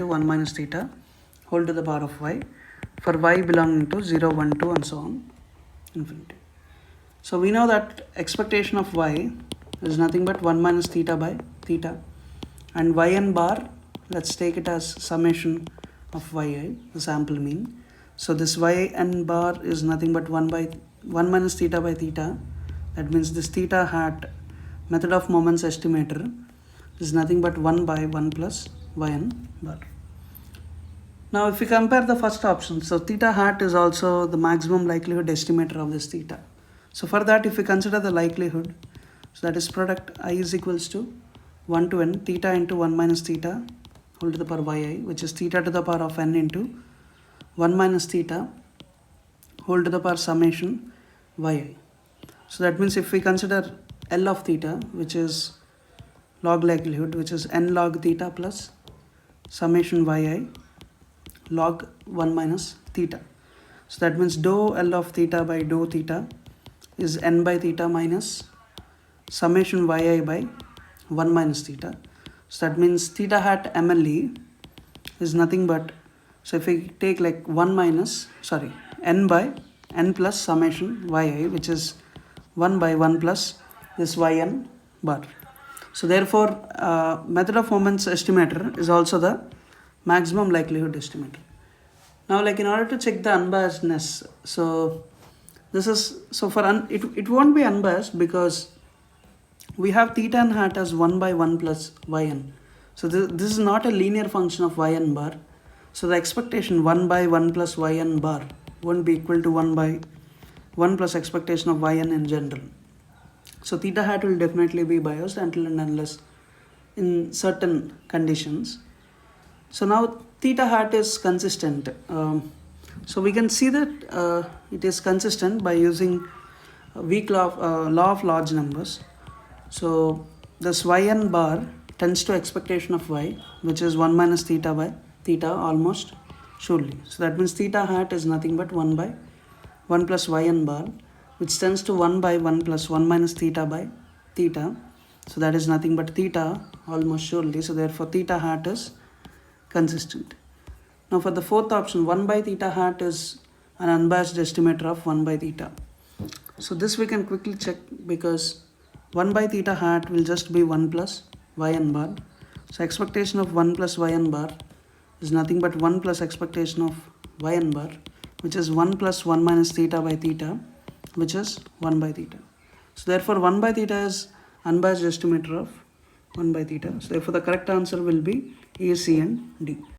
to 1 minus theta whole to the power of y for y belonging to 0, 1, 2 and so on infinity. So we know that expectation of y is nothing but 1 minus theta by theta, and yn bar, let's take it as summation of yi, the sample mean. So this yn bar is nothing but 1 minus theta by theta. That means this theta hat method of moments estimator is nothing but 1 by 1 plus yn bar. Now if we compare the first option, so theta hat is also the maximum likelihood estimator of this theta. So for that, if we consider the likelihood, so that is product I is equals to 1 to n theta into 1 minus theta whole to the power yi, which is theta to the power of n into 1 minus theta whole to the power summation yi. So that means if we consider L of theta, which is log likelihood, which is n log theta plus summation yi log 1 minus theta. So that means dou L of theta by dou theta is n by theta minus summation yi by 1 minus theta. So that means theta hat MLE is nothing but, so if we take like n by n plus summation yi, which is 1 by 1 plus this yn bar. So therefore method of moments estimator is also the maximum likelihood estimator. Now like in order to check the unbiasedness, so this is, so for it won't be unbiased because we have theta n hat as 1 by 1 plus yn. So this is not a linear function of yn bar. So the expectation 1 by 1 plus yn bar won't be equal to 1 by 1 plus expectation of yn in general. So theta hat will definitely be biased until and unless in certain conditions. So now theta hat is consistent. So we can see that it is consistent by using weak law of large numbers. So this yn bar tends to expectation of y, which is 1 minus theta by theta almost surely. So that means theta hat is nothing but 1 by 1 plus yn bar, which tends to 1 by 1 plus 1 minus theta by theta. So that is nothing but theta almost surely. So therefore theta hat is consistent. Now for the fourth option, 1 by theta hat is an unbiased estimator of 1 by theta. So this we can quickly check because 1 by theta hat will just be 1 plus yn bar. So expectation of 1 plus yn bar is nothing but 1 plus expectation of yn bar, which is 1 plus 1 minus theta by theta, which is 1 by theta. So therefore 1 by theta is unbiased estimator of 1 by theta. So therefore the correct answer will be A, C and D.